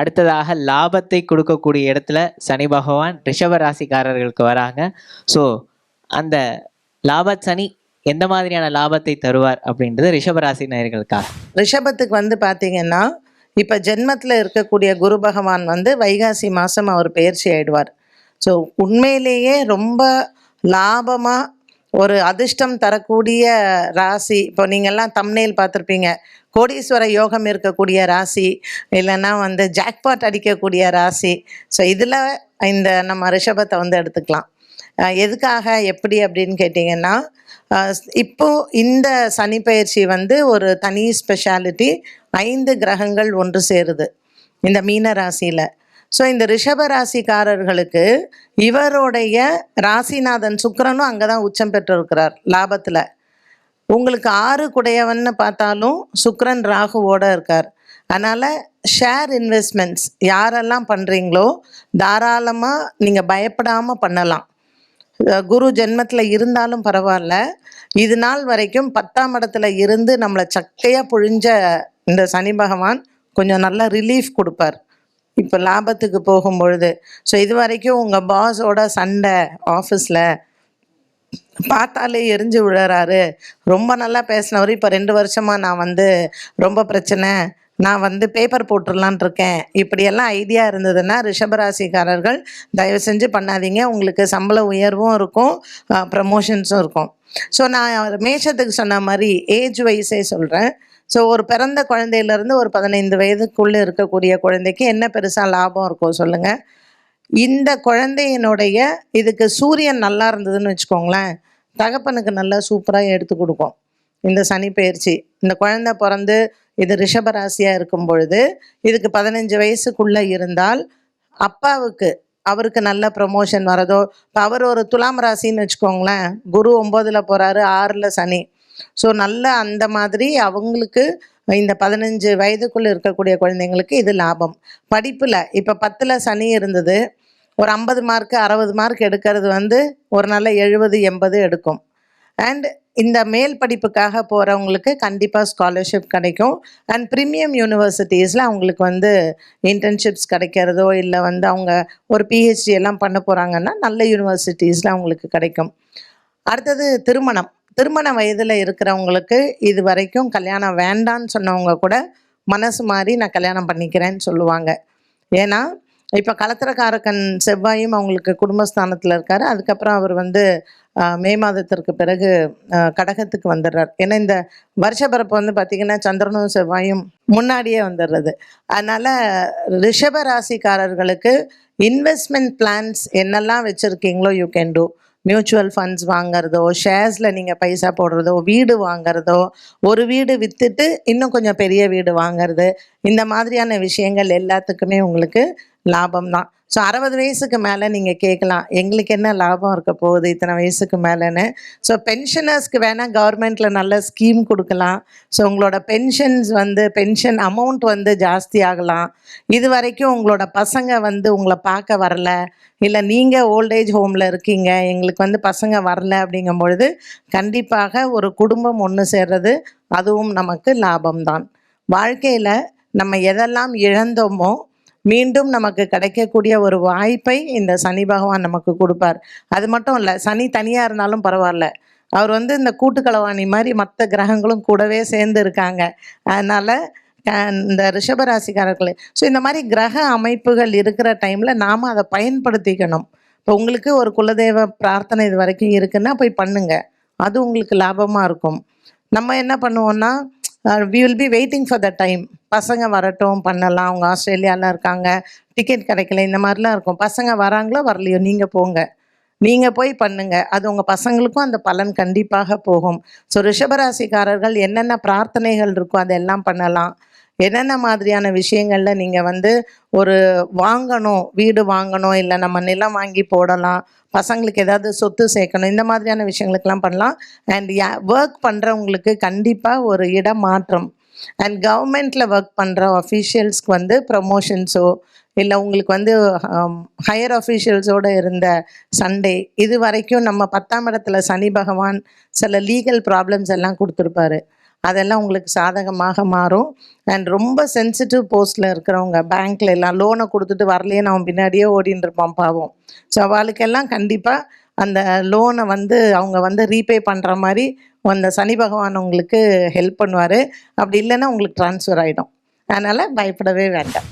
அடுத்ததாக லாபத்தை கொடுக்கக்கூடிய இடத்துல சனி பகவான் ரிஷப ராசிக்காரர்களுக்கு வராங்க. ஸோ அந்த லாப சனி எந்த மாதிரியான லாபத்தை தருவார் அப்படின்றது ரிஷபராசி நேயர்களுக்காக. ரிஷபத்துக்கு வந்து பார்த்தீங்கன்னா, இப்போ ஜென்மத்தில் இருக்கக்கூடிய குரு பகவான் வந்து வைகாசி மாதம் அவர் பெயர்ச்சி ஆயிடுவார். ஸோ உண்மையிலேயே ரொம்ப லாபமாக ஒரு அதிர்ஷ்டம் தரக்கூடிய ராசி. இப்போ நீங்கள்லாம் தம்ப்நெயில் பார்த்துருப்பீங்க, கோடீஸ்வர யோகம் இருக்கக்கூடிய ராசி, இல்லைன்னா வந்து ஜாக்பாட் அடிக்கக்கூடிய ராசி. ஸோ இதில் இந்த நம்ம ரிஷபத்தை வந்து எடுத்துக்கலாம். எதுக்காக எப்படி அப்படின்னு கேட்டிங்கன்னா, இப்போது இந்த சனி பயிற்சி வந்து ஒரு தனி ஸ்பெஷாலிட்டி. 5 கிரகங்கள் ஒன்று சேருது இந்த மீன ராசியில். ஸோ இந்த ரிஷப ராசிக்காரர்களுக்கு இவருடைய ராசிநாதன் சுக்கிரனும் அங்கே தான் உச்சம் பெற்றிருக்கிறார் லாபத்தில். உங்களுக்கு 6 குடையவன்னு பார்த்தாலும் சுக்கிரன் ராகுவோடு இருக்கார். அதனால் ஷேர் இன்வெஸ்ட்மெண்ட்ஸ் யாரெல்லாம் பண்ணுறீங்களோ தாராளமாக நீங்கள் பயப்படாமல் பண்ணலாம். குரு ஜென்மத்தில் இருந்தாலும் பரவாயில்ல, இது நாள் வரைக்கும் 10ஆம் இடத்துல இருந்து நம்மளை சக்கையாக புழிஞ்ச இந்த சனி பகவான் கொஞ்சம் நல்லா ரிலீஃப் கொடுப்பார் இப்போ லாபத்துக்கு போகும்பொழுது. ஸோ இது வரைக்கும் உங்கள் பாஸோட சண்டை ஆஃபீஸில் பார்த்தாலே எரிஞ்சு விழுறாரு, ரொம்ப நல்லா பேசினவர், இப்போ 2 வருஷமாக நான் வந்து ரொம்ப பிரச்சனை, நான் வந்து பேப்பர் போட்டுடலான் இருக்கேன், இப்படியெல்லாம் ஐடியா இருந்ததுன்னா ரிஷபராசிக்காரர்கள் தயவு செஞ்சு பண்ணாதீங்க. உங்களுக்கு சம்பள உயர்வும் இருக்கும், ப்ரமோஷன்ஸும் இருக்கும். ஸோ நான் மேஷத்துக்கு சொன்ன மாதிரி ஏஜ் வைஸே சொல்கிறேன். ஸோ ஒரு பிறந்த குழந்தையிலேருந்து ஒரு 15 வயதுக்குள்ளே இருக்கக்கூடிய குழந்தைக்கு என்ன பெருசாக லாபம் இருக்கும் சொல்லுங்கள்? இந்த குழந்தையினுடைய இதுக்கு சூரியன் நல்லா இருந்ததுன்னு வச்சுக்கோங்களேன், தகப்பனுக்கு நல்லா சூப்பராக எடுத்து கொடுக்கும் இந்த சனி பயிற்சி. இந்த குழந்தை பிறந்து இது ரிஷபராசியாக இருக்கும் பொழுது இதுக்கு 15 வயசுக்குள்ளே இருந்தால் அப்பாவுக்கு அவருக்கு நல்ல ப்ரமோஷன் வரதோ. இப்போ அவர் ஒரு துலாம் ராசின்னு வச்சுக்கோங்களேன், குரு 9ல் போகிறாரு, 6ல் சனி. ஸோ நல்ல அந்த மாதிரி அவங்களுக்கு இந்த 15 வயதுக்குள்ளே இருக்கக்கூடிய குழந்தைங்களுக்கு இது லாபம். படிப்பில் இப்போ 10ல் சனி இருந்தது, ஒரு 50 மார்க்கு 60 மார்க் எடுக்கிறது வந்து ஒரு நல்ல 70 80 எடுக்கும். அண்ட் இந்த மேல் படிப்புக்காக போகிறவங்களுக்கு கண்டிப்பாக ஸ்காலர்ஷிப் கிடைக்கும். அண்ட் ப்ரீமியம் யூனிவர்சிட்டிஸில் அவங்களுக்கு வந்து இன்டர்ன்ஷிப்ஸ் கிடைக்கிறதோ, இல்லை வந்து அவங்க ஒரு பிஹெச்டி எல்லாம் பண்ண போகிறாங்கன்னா நல்ல யூனிவர்சிட்டிஸில் அவங்களுக்கு கிடைக்கும். அடுத்தது திருமண வயதில் இருக்கிறவங்களுக்கு இது வரைக்கும் கல்யாணம் வேண்டான்னு சொன்னவங்க கூட மனசு மாறி நான் கல்யாணம் பண்ணிக்கிறேன்னு சொல்லுவாங்க. ஏன்னா இப்போ களத்திரக்காரகன் செவ்வாயும் அவங்களுக்கு குடும்பஸ்தானத்தில் இருக்கார். அதுக்கப்புறம் அவர் வந்து மே மாதத்திற்கு பிறகு கடகத்துக்கு வந்துடுறார். ஏன்னா இந்த வருஷப்பிறப்பு வந்து பார்த்திங்கன்னா சந்திரனும் செவ்வாயும் முன்னாடியே வந்துடுறது. அதனால் ரிஷப ராசிக்காரர்களுக்கு இன்வெஸ்ட்மெண்ட் பிளான்ஸ் என்னெல்லாம் வச்சுருக்கீங்களோ you can do. Mutual funds வாங்கிறதோ, ஷேர்ஸில் நீங்கள் பைசா போடுறதோ, வீடு வாங்கிறதோ, ஒரு வீடு விற்றுட்டு இன்னும் கொஞ்சம் பெரிய வீடு வாங்கிறது, இந்த மாதிரியான விஷயங்கள் எல்லாத்துக்குமே உங்களுக்கு லாபம் தான். ஸோ 60 வயசுக்கு மேலே நீங்கள் கேட்கலாம், எங்களுக்கு என்ன லாபம் இருக்க போகுது இத்தனை வயசுக்கு மேலேன்னு. ஸோ பென்ஷனர்ஸ்க்கு வேணால் கவர்மெண்ட்டில் நல்ல ஸ்கீம் கொடுக்கலாம். ஸோ உங்களோட பென்ஷன் அமௌண்ட் வந்து ஜாஸ்தி ஆகலாம். இது வரைக்கும் உங்களோட பசங்க வந்து உங்களை பார்க்க வரல, இல்லை நீங்கள் ஓல்டேஜ் ஹோமில் இருக்கீங்க, எங்களுக்கு வந்து பசங்க வரல அப்படிங்கும் பொழுது கண்டிப்பாக ஒரு குடும்பம் ஒன்று சேர்றது அதுவும் நமக்கு லாபம்தான். வாழ்க்கையில் நம்ம எதெல்லாம் இழந்தோமோ மீண்டும் நமக்கு கிடைக்கக்கூடிய ஒரு வாய்ப்பை இந்த சனி பகவான் நமக்கு கொடுப்பார். அது மட்டும் இல்லை, சனி தனியாக இருந்தாலும் பரவாயில்ல, அவர் வந்து இந்த கூட்டுக்களவாணி மாதிரி மற்ற கிரகங்களும் கூடவே சேர்ந்து இருக்காங்க. அதனால் இந்த ரிஷபராசிக்காரர்கள் ஸோ இந்த மாதிரி கிரக அமைப்புகள் இருக்கிற டைமில் நாம் அதை பயன்படுத்திக்கணும். இப்போ உங்களுக்கு ஒரு குலதெய்வ பிரார்த்தனை இது வரைக்கும் இருக்குன்னா போய் பண்ணுங்கள், அது உங்களுக்கு லாபமாக இருக்கும். நம்ம என்ன பண்ணுவோன்னா we will be waiting for the time. பசங்க வரட்டும் பண்ணலாம், அவங்க ஆஸ்திரேலியாவில் இருக்காங்க, டிக்கெட் கிடைக்கல, இந்த மாதிரிலாம் இருக்கும். பசங்க வராங்களோ வரலையோ நீங்கள் போங்க, நீங்கள் போய் பண்ணுங்கள், அது உங்கள் பசங்களுக்கும் அந்த பலன் கண்டிப்பாக போகும். ஸோ ரிஷபராசிக்காரர்கள் என்னென்ன பிரார்த்தனைகள் இருக்கோ அதெல்லாம் பண்ணலாம். என்னென்ன மாதிரியான விஷயங்களில் நீங்கள் வந்து ஒரு வாங்கணும், வீடு வாங்கணும், இல்லை நம்ம நிலம் வாங்கி போடலாம், பசங்களுக்கு ஏதாவது சொத்து சேர்க்கணும், இந்த மாதிரியான விஷயங்களுக்கெல்லாம் பண்ணலாம். அண்ட் ஒர்க் பண்ணுறவங்களுக்கு கண்டிப்பாக ஒரு இடம் மாற்றம். அண்ட் கவர்மெண்ட்டில் ஒர்க் பண்ணுற அஃபீஷியல்ஸ்க்கு வந்து ப்ரமோஷன்ஸோ, இல்லை உங்களுக்கு வந்து ஹையர் அஃபீஷியல்ஸோடு இருந்த சண்டே, இது வரைக்கும் நம்ம 10ஆம் இடத்துல சனி பகவான் சில லீகல் ப்ராப்ளம்ஸ் எல்லாம் கொடுத்துருப்பாரு. அதெல்லாம் உங்களுக்கு சாதகமாக மாறும். அண்ட் ரொம்ப சென்சிட்டிவ் போஸ்ட்டில் இருக்கிறவங்க, பேங்க்ல எல்லாம் லோனை கொடுத்துட்டு வரலையேன்னு அவன் பின்னாடியே ஓடின்னு இருப்பான் பாவம். ஸோ அவளுக்கெல்லாம் கண்டிப்பாக அந்த லோனை வந்து அவங்க வந்து ரீபே பண்ணுற மாதிரி அந்த சனி பகவான் உங்களுக்கு ஹெல்ப் பண்ணுவார். அப்படி இல்லைன்னா உங்களுக்கு ட்ரான்ஸ்ஃபர் ஆகிடும். அதனால் பயப்படவே வேண்டாம்.